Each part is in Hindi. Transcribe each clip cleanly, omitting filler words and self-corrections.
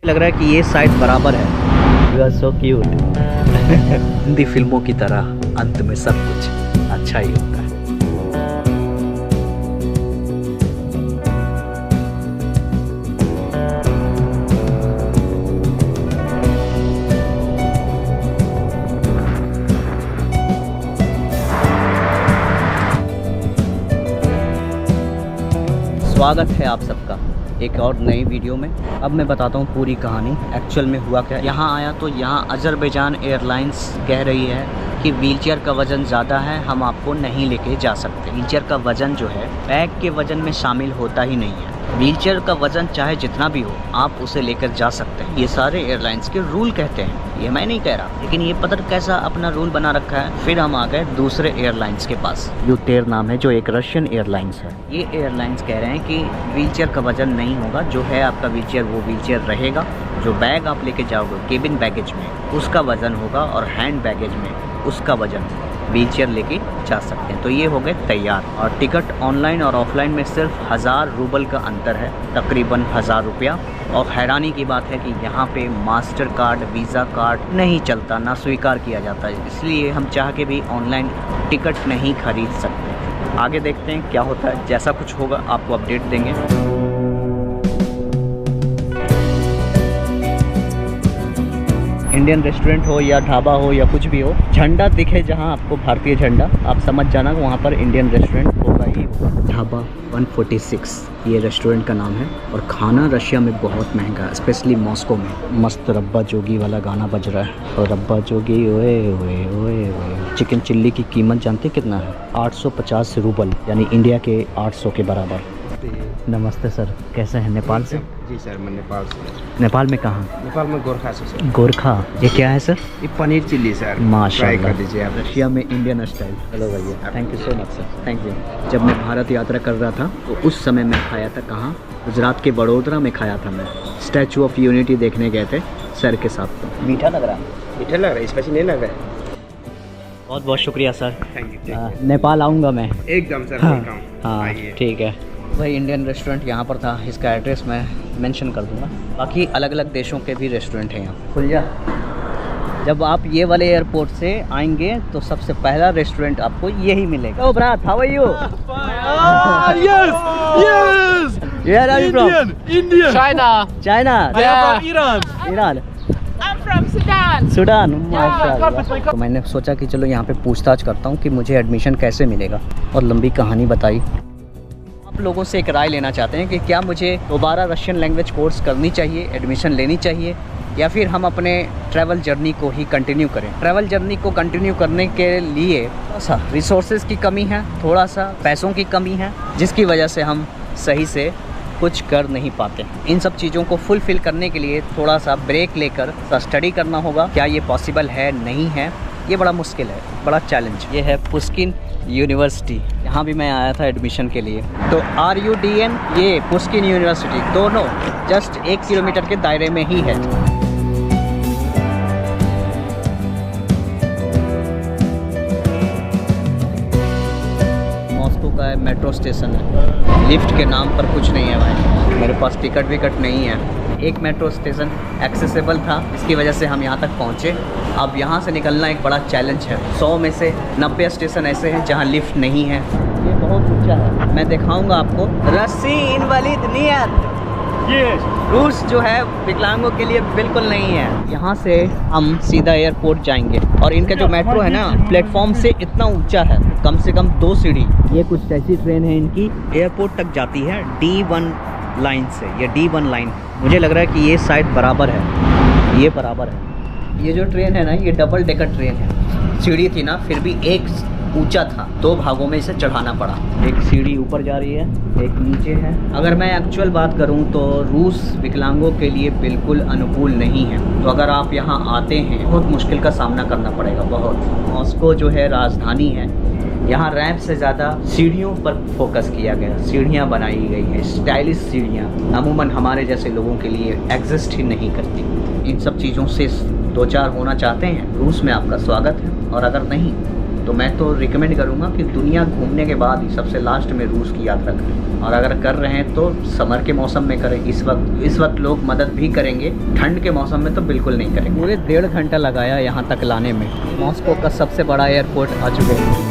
लग रहा है कि ये साइड बराबर है। You are so cute. Hindi फिल्मों की तरह अंत में सब कुछ अच्छा ही होता है। स्वागत है आप सबका एक और नई वीडियो में। अब मैं बताता हूँ पूरी कहानी एक्चुअल में हुआ क्या। यहाँ आया तो यहाँ अजरबैजान एयरलाइंस कह रही है कि व्हीलचेयर का वज़न ज़्यादा है, हम आपको नहीं लेके जा सकते। व्हीलचेयर का वज़न जो है बैग के वज़न में शामिल होता ही नहीं है। व्हीलचेयर का वज़न चाहे जितना भी हो आप उसे लेकर जा सकते हैं, ये सारे एयरलाइंस के रूल कहते हैं। ये मैं नहीं कह रहा, लेकिन ये पता कैसा अपना रूल बना रखा है। फिर हम आ गए दूसरे एयरलाइंस के पास, यूटेर नाम है, जो एक रशियन एयरलाइंस है। ये एयरलाइंस कह रहे हैं कि व्हीलचेयर का वज़न नहीं होगा, जो है आपका व्हीलचेयर वो व्हीलचेयर रहेगा। जो बैग आप लेके जाओगे केबिन बैगेज में उसका वज़न होगा, और हैंड बैगेज में उसका वज़न व्हीलचेयर लेके जा सकते हैं। तो ये हो गए तैयार। और टिकट ऑनलाइन और ऑफलाइन में सिर्फ 1000 रूबल का अंतर है, तकरीबन 1000 रुपया। और हैरानी की बात है कि यहाँ पे मास्टर कार्ड, वीज़ा कार्ड नहीं चलता, ना स्वीकार किया जाता है। इसलिए हम चाह के भी ऑनलाइन टिकट नहीं खरीद सकते। आगे देखते हैं क्या होता है, जैसा कुछ होगा आपको अपडेट देंगे। इंडियन रेस्टोरेंट हो या ढाबा हो या कुछ भी हो, झंडा दिखे जहाँ आपको भारतीय झंडा, आप समझ जाना वहाँ पर इंडियन रेस्टोरेंट होगा ही होगा। ढाबा 146 ये रेस्टोरेंट का नाम है। और खाना रशिया में बहुत महंगा है, स्पेशली मॉस्को में। मस्त रब्बा जोगी वाला गाना बज रहा है, और रब्बा जोगी ओए ओए ओए ओए। चिकन चिल्ली की कीमत जानते कितना है? 850 रूबल, यानी इंडिया के 800 के बराबर। नमस्ते सर, कैसे हैं? नेपाल से? जी सर, मैं नेपाल से। नेपाल में कहाँ? नेपाल में गोरखा से सर। गोरखा। ये क्या है सर? ये पनीर चिल्ली सर, माशाल्लाह। ट्राई कर दीजिए आप। रशिया में इंडियन स्टाइल। हेलो भैया, thank you so much sir, thank you. जब मैं भारत यात्रा कर रहा था तो उस समय मैं खाया था कहाँ? गुजरात के वडोदरा में खाया था मैं। स्टैचू ऑफ यूनिटी देखने गए थे सर के साथ। तो मीठा लग रहा है? मीठा लग रहा है, स्पाइसी नहीं लग रहा है। बहुत बहुत शुक्रिया सर। Thank you. नेपाल आऊँगा मैं एकदम सर, वेलकम। हाँ ठीक है। वही इंडियन रेस्टोरेंट यहाँ पर था, इसका एड्रेस मैं मेंशन कर दूँगा। बाकी अलग अलग देशों के भी रेस्टोरेंट हैं यहाँ। खुल जा। जब आप ये वाले एयरपोर्ट से आएंगे तो सबसे पहला रेस्टोरेंट आपको यही मिलेगा। ओ ब्रात, how are you? Yes, yes. Where are you from? Indian. China. China. I am from Iran. Iran. I'm from Sudan. Sudan. माशाल्लाह। तो मैंने सोचा कि चलो यहाँ पे पूछताछ करता हूँ कि मुझे एडमिशन कैसे मिलेगा, और लंबी कहानी बताई। आप लोगों से एक राय लेना चाहते हैं कि क्या मुझे दोबारा रशियन लैंग्वेज कोर्स करनी चाहिए, एडमिशन लेनी चाहिए, या फिर हम अपने ट्रैवल जर्नी को ही कंटिन्यू करें। ट्रैवल जर्नी को कंटिन्यू करने के लिए थोड़ा सा रिसोर्सेज की कमी है, थोड़ा सा पैसों की कमी है, जिसकी वजह से हम सही से कुछ कर नहीं पाते। इन सब चीज़ों को फुलफ़िल करने के लिए थोड़ा सा ब्रेक लेकर स्टडी करना होगा। क्या ये पॉसिबल है? नहीं है, ये बड़ा मुश्किल है, बड़ा चैलेंज। ये है पुस्किन यूनिवर्सिटी, यहाँ भी मैं आया था एडमिशन के लिए। तो RUDN, ये पुस्किन यूनिवर्सिटी, दोनों जस्ट 1 किलोमीटर के दायरे में ही है। मॉस्को का मेट्रो स्टेशन है, लिफ्ट के नाम पर कुछ नहीं है भाई। मेरे पास टिकट विकट नहीं है। एक मेट्रो स्टेशन एक्सेसिबल था, इसकी वजह से हम यहाँ तक पहुँचे। अब यहाँ से निकलना एक बड़ा चैलेंज है। 100 में से 90 स्टेशन ऐसे हैं जहाँ लिफ्ट नहीं है। ये बहुत ऊंचा है, मैं दिखाऊंगा आपको। रस्सी इनवैलिड नियत, ये रूल्स जो है विकलांगों के लिए बिल्कुल नहीं है। यहाँ से हम सीधा एयरपोर्ट जाएंगे, और इनका जो मेट्रो है ना, प्लेटफॉर्म से इतना ऊंचा है, कम से कम 2 सीढ़ी। ये कुछ ऐसी ट्रेन है इनकी, एयरपोर्ट तक जाती है D1 लाइन से। ये D1 लाइन, मुझे लग रहा है कि ये शायद बराबर है, ये बराबर है। ये जो ट्रेन है ना, ये डबल डेकर ट्रेन है। सीढ़ी थी ना, फिर भी एक ऊंचा था, 2 भागों में इसे चढ़ाना पड़ा। एक सीढ़ी ऊपर जा रही है, एक नीचे है। अगर मैं एक्चुअल बात करूं तो रूस विकलांगों के लिए बिल्कुल अनुकूल नहीं है। तो अगर आप यहाँ आते हैं, बहुत मुश्किल का सामना करना पड़ेगा, बहुत। मॉस्को जो है राजधानी है, यहाँ रैंप से ज़्यादा सीढ़ियों पर फोकस किया गया। सीढ़ियाँ बनाई गई हैं, स्टाइलिश सीढ़ियाँ, अमूमन हमारे जैसे लोगों के लिए एग्जिस्ट ही नहीं करती। इन सब चीज़ों से 2-4 होना चाहते हैं, रूस में आपका स्वागत है। और अगर नहीं तो मैं तो रिकमेंड करूँगा कि दुनिया घूमने के बाद ही सबसे लास्ट में रूस की यात्रा करें। और अगर कर रहे हैं तो समर के मौसम में करें। इस वक्त लोग मदद भी करेंगे, ठंड के मौसम में तो बिल्कुल नहीं करेंगे। पूरे 1.5 घंटा लगाया यहाँ तक लाने में। मॉस्को का सबसे बड़ा एयरपोर्ट आ चुके हैं।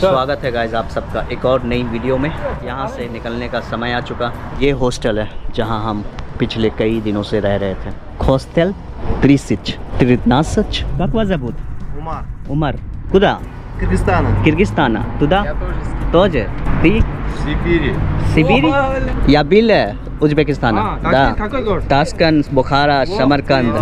स्वागत है गाइस आप सबका एक और नई वीडियो में। यहाँ से निकलने का समय आ चुका। ये हॉस्टल है जहाँ हम पिछले कई दिनों से रह रहे थे। हॉस्टल 13 Как вас зовут? Умар. Куда? Киргизстана. Туда? Тоже? Ты? Сибири? Я был Узбекистана. Да. Таскент, Бухара, Самарканд।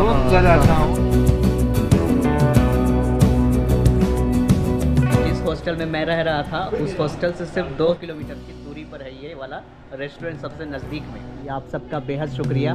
हॉस्टल में मैं रह रहा था, उस हॉस्टल से सिर्फ 2 किलोमीटर की दूरी पर है ये वाला रेस्टोरेंट, सबसे नज़दीक में। ये आप सबका बेहद शुक्रिया।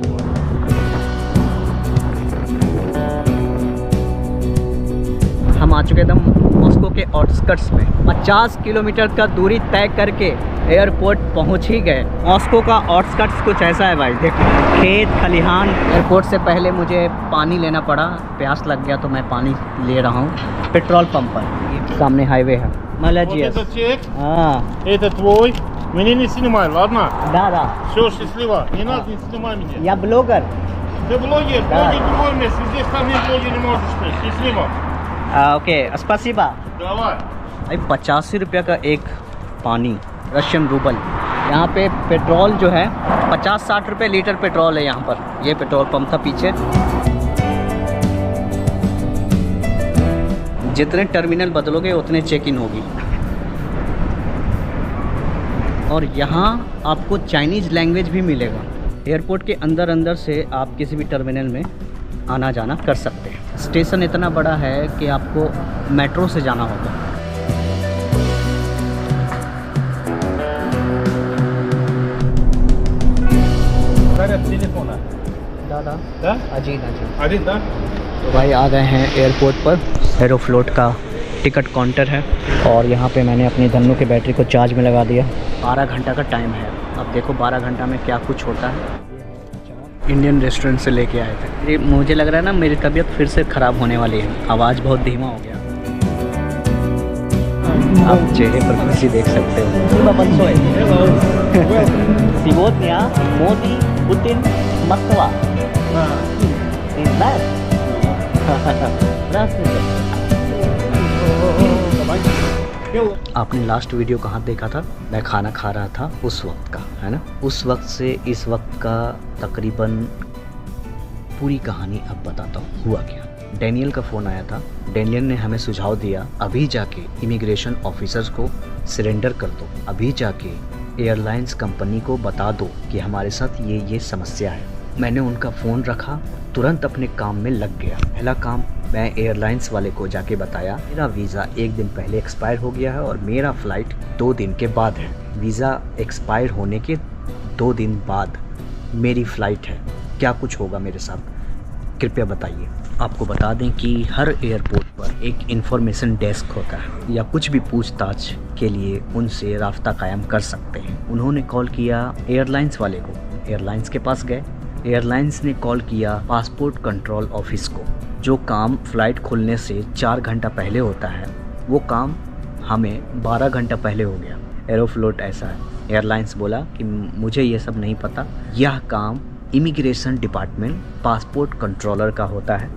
हम आ चुके थे मॉस्को के आउटस्कर्ट्स में। 50 किलोमीटर का दूरी तय करके एयरपोर्ट पहुंच ही गए। मॉस्को का आउटस्कर्ट्स कुछ ऐसा है भाई, देखो खेत खलिहान। एयरपोर्ट से पहले मुझे पानी लेना पड़ा, प्यास लग गया तो मैं पानी ले रहा हूँ पेट्रोल पंप पर। सामने हाईवे है। Молодец. Вот этот чек, हाँ, это твой. Меня не снимай, ладно? да. Все, счастливо. Не надо, не снимай меня. Я блогер. Ты блогер, Да. блогер другое место. Здесь там нет блогер, не можешь быть. Счастливо. ओके, спасибо। Давай. भाई 85 रुपये का एक पानी, रशियन रूबल। यहाँ पे पेट्रोल जो है 50-60 रुपये लीटर पेट्रोल है यहाँ पर। ये पेट्रोल पंप था पीछे। जितने टर्मिनल बदलोगे उतने चेक इन होगी। और यहाँ आपको चाइनीज़ लैंग्वेज भी मिलेगा। एयरपोर्ट के अंदर से आप किसी भी टर्मिनल में आना जाना कर सकते हैं। स्टेशन इतना बड़ा है कि आपको मेट्रो से जाना होगा। दादा Да? अजीत। Один, да? तो भाई आ गए हैं एयरपोर्ट पर। एरोफ्लोट का टिकट काउंटर है और यहाँ पे मैंने अपनी धन्नू के बैटरी को चार्ज में लगा दिया। 12 घंटा का टाइम है। अब देखो 12 घंटा में क्या कुछ होता है। इंडियन रेस्टोरेंट से लेके आए थे। ये मुझे लग रहा है ना मेरी तबीयत फिर से ख़राब होने वाली है। आवाज़ बहुत धीमा हो गया। आप चेहरे पर खुशी देख सकते हो। Сегодня मोदी पुतिन Москва। आपने लास्ट वीडियो कहाँ देखा था? मैं खाना खा रहा था उस वक्त का, है ना। उस वक्त से इस वक्त का तकरीबन पूरी कहानी अब बताता हूँ हुआ क्या। डैनियल का फ़ोन आया था। डैनियल ने हमें सुझाव दिया अभी जाके इमिग्रेशन ऑफिसर्स को सरेंडर कर दो, अभी जाके एयरलाइंस कंपनी को बता दो कि हमारे साथ ये समस्या है। मैंने उनका फ़ोन रखा, तुरंत अपने काम में लग गया। पहला काम मैं एयरलाइंस वाले को जाके बताया मेरा वीज़ा 1 दिन पहले एक्सपायर हो गया है और मेरा फ़्लाइट 2 दिन के बाद है। वीज़ा एक्सपायर होने के 2 दिन बाद मेरी फ़्लाइट है, क्या कुछ होगा मेरे साथ, कृपया बताइए। आपको बता दें कि हर एयरपोर्ट पर एक इंफॉर्मेशन डेस्क होता है या कुछ भी पूछताछ के लिए उनसे राब्ता कायम कर सकते हैं। उन्होंने कॉल किया एयरलाइंस वाले को, एयरलाइंस के पास गए। एयरलाइंस ने कॉल किया पासपोर्ट कंट्रोल ऑफिस को। जो काम फ़्लाइट खुलने से 4 घंटा पहले होता है वो काम हमें 12 घंटा पहले हो गया। एरोफ्लोट ऐसा है। एयरलाइंस बोला कि मुझे ये सब नहीं पता, यह काम इमिग्रेशन डिपार्टमेंट पासपोर्ट कंट्रोलर का होता है,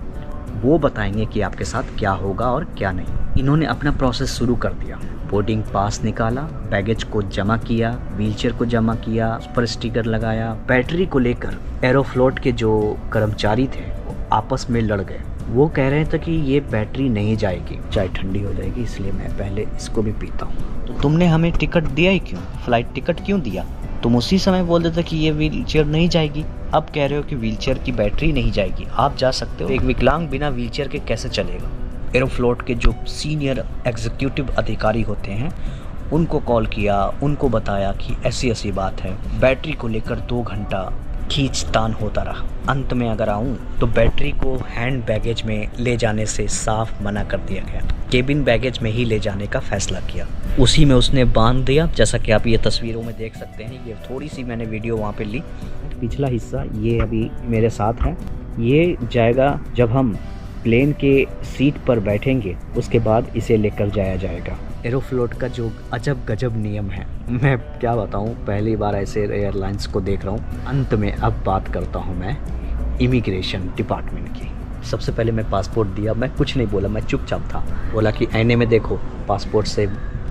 वो बताएंगे कि आपके साथ क्या होगा और क्या नहीं। इन्होंने अपना प्रोसेस शुरू कर दिया। बोर्डिंग पास निकाला, बैगेज को जमा किया, व्हीलचेयर को जमा किया, उस पर स्टिकर लगाया। बैटरी को लेकर एरोफ्लोट के जो कर्मचारी थे वो आपस में लड़ गए। वो कह रहे थे कि ये बैटरी नहीं जाएगी, चाय ठंडी हो जाएगी, इसलिए मैं पहले इसको भी पीता हूँ। तो तुमने हमें टिकट दिया ही क्यों, फ्लाइट टिकट क्यों दिया? तुम उसी समय बोल देते कि ये व्हीलचेयर नहीं जाएगी, अब कह रहे हो कि व्हीलचेयर की बैटरी नहीं जाएगी। आप जा सकते हो, एक विकलांग बिना व्हीलचेयर के कैसे चलेगा? एरोफ्लोट के जो सीनियर एग्जीक्यूटिव अधिकारी होते हैं उनको कॉल किया, उनको बताया कि ऐसी ऐसी बात है, बैटरी को लेकर 2 घंटा खींचतान होता रहा। अंत में अगर आऊँ तो बैटरी को हैंड बैगेज में ले जाने से साफ मना कर दिया गया। केबिन बैगेज में ही ले जाने का फैसला किया। उसी में उसने बांध दिया, जैसा कि आप ये तस्वीरों में देख सकते हैं। ये थोड़ी सी मैंने वीडियो वहाँ पे ली। पिछला हिस्सा ये अभी मेरे साथ है, ये जाएगा जब हम प्लेन के सीट पर बैठेंगे, उसके बाद इसे लेकर जाया जाएगा। एरोफ्लोट का जो अजब गजब नियम है, मैं क्या बताऊं, पहली बार ऐसे एयरलाइंस को देख रहा हूं। अंत में अब बात करता हूं मैं इमिग्रेशन डिपार्टमेंट की। सबसे पहले मैं पासपोर्ट दिया, मैं कुछ नहीं बोला, मैं चुपचाप था। बोला कि आईने में देखो, पासपोर्ट से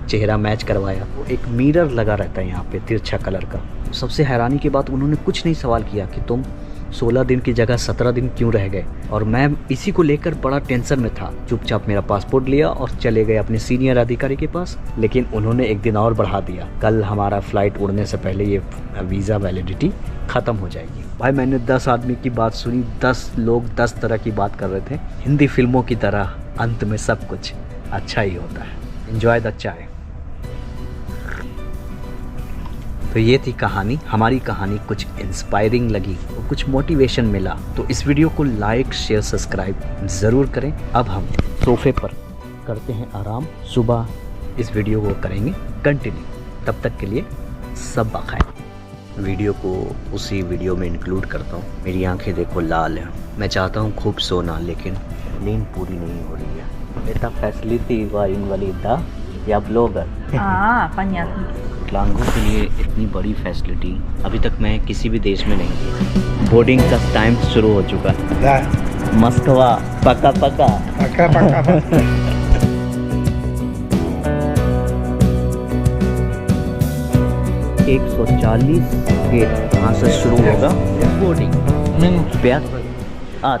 चेहरा मैच करवाया। वो एक मिरर लगा रहता है यहाँ पे तिरछा कलर का। सबसे हैरानी की बात, उन्होंने कुछ नहीं सवाल किया कि तुम 16 दिन की जगह 17 दिन क्यों रह गए। और मैं इसी को लेकर बड़ा टेंशन में था। चुपचाप मेरा पासपोर्ट लिया और चले गए अपने सीनियर अधिकारी के पास। लेकिन उन्होंने एक दिन और बढ़ा दिया। कल हमारा फ्लाइट उड़ने से पहले ये वीज़ा वैलिडिटी ख़त्म हो जाएगी। भाई मैंने 10 आदमी की बात सुनी, 10 लोग 10 तरह की बात कर रहे थे। हिंदी फिल्मों की तरह अंत में सब कुछ अच्छा ही होता है। एंजॉय द चाय। तो ये थी कहानी, हमारी कहानी कुछ इंस्पायरिंग लगी और कुछ मोटिवेशन मिला तो इस वीडियो को लाइक शेयर सब्सक्राइब ज़रूर करें। अब हम सोफे पर करते हैं आराम, सुबह इस वीडियो को करेंगे कंटिन्यू। तब तक के लिए सब बखैर। वीडियो को उसी वीडियो में इंक्लूड करता हूँ। मेरी आंखें देखो लाल हैं, मैं चाहता हूँ खूब सोना, लेकिन नींद पूरी नहीं हो रही है। बेटा फैसिलिटी वाली या ब्लॉगर Понятно. विकलांगों के लिए इतनी बड़ी फैसिलिटी अभी तक मैं किसी भी देश में नहीं थी। बोर्डिंग का टाइम शुरू हो चुका है। Да. मस्कवा पका पका। Пока-пока. 140 गेट वहाँ से शुरू होगा बोर्डिंग। Минут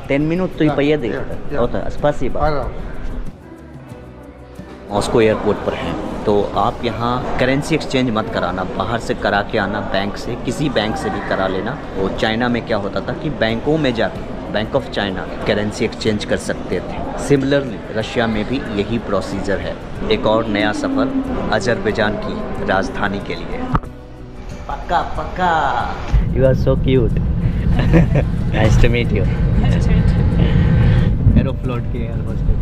10 минут तो ये देगा होता स्पासिबा। मॉस्को एयरपोर्ट पर हैं तो आप यहाँ करेंसी एक्सचेंज मत कराना, बाहर से करा के आना, बैंक से, किसी बैंक से भी करा लेना। वो चाइना में क्या होता था कि बैंकों में जाके bank of China currency exchange कर सकते थे। सिमिलरली रशिया में भी यही प्रोसीजर है। एक और नया सफ़र अजरबैजान की राजधानी के लिए। पक्का पक्का। You are so cute. Nice to meet you. Aeroflot के एयर होस्टेस।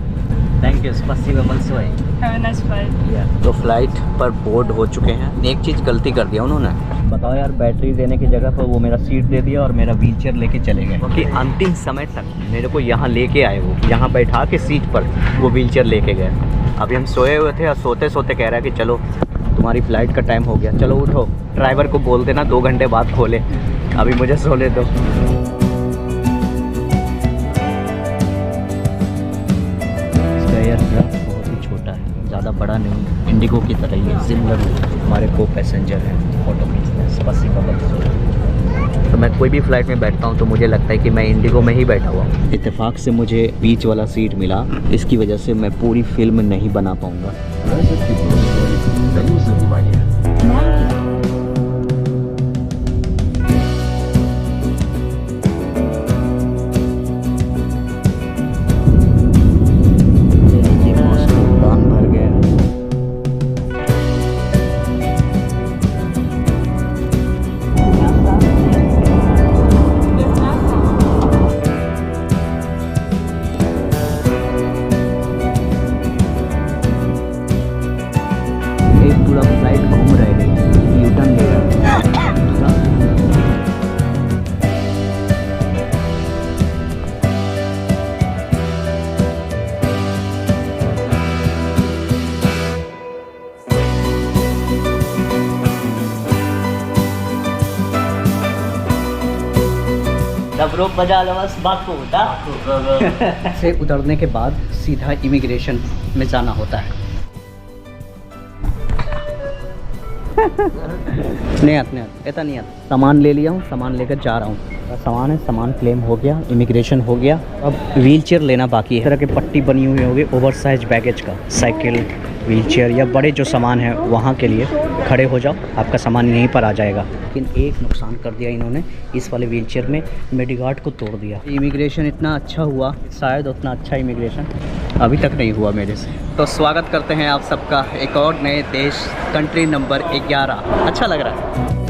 थैंक यू, स्पासिबा बल्सोई। Have a nice flight. तो फ्लाइट पर बोर्ड हो चुके हैं। एक चीज़ गलती कर दिया उन्होंने, बताओ यार, बैटरी देने की जगह पर वो मेरा सीट दे दिया और मेरा व्हीलचेयर लेके चले गए। क्योंकि अंतिम समय तक मेरे को यहाँ लेके आए, वो यहाँ बैठा के सीट पर वो व्हीलचेयर लेके गए। अभी हम सोए हुए थे और सोते सोते कह रहा है कि चलो तुम्हारी फ़्लाइट का टाइम हो गया, चलो उठो। ड्राइवर को बोल देना 2 घंटे बाद खोले, अभी मुझे सोने दो। बहुत ही छोटा है, ज़्यादा बड़ा नहीं, इंडिगो की तरह ही। सिमिलर हमारे को पैसेंजर हैं ऑटो बिजनेस पसीबा। तो मैं कोई भी फ़्लाइट में बैठता हूँ तो मुझे लगता है कि मैं इंडिगो में ही बैठा हुआ हूँ। इत्तेफाक से मुझे बीच वाला सीट मिला, इसकी वजह से मैं पूरी फिल्म नहीं बना पाऊँगा। पूरा फ्लाइट घूम रहे हैं, यूटर्न ले रहा है। से उतरने के बाद सीधा इमिग्रेशन में जाना होता है। नहीं आता। सामान ले लिया हूँ, सामान लेकर जा रहा हूँ। सामान है, सामान क्लेम हो गया, इमिग्रेशन हो गया। अब व्हीलचेयर लेना बाकी है। इस तरह की पट्टी बनी हुई होगी ओवरसाइज बैगेज का। साइकिल, व्हीलचेयर या बड़े जो सामान है वहाँ के लिए खड़े हो जाओ, आपका सामान यहीं पर आ जाएगा। लेकिन एक नुकसान कर दिया इन्होंने, इस वाले व्हीलचेयर में मेडिगार्ड को तोड़ दिया। इमिग्रेशन इतना अच्छा हुआ, शायद उतना अच्छा इमिग्रेशन अभी तक नहीं हुआ मेरे से। तो स्वागत करते हैं आप सबका एक और नए देश, कंट्री नंबर 11। अच्छा लग रहा है।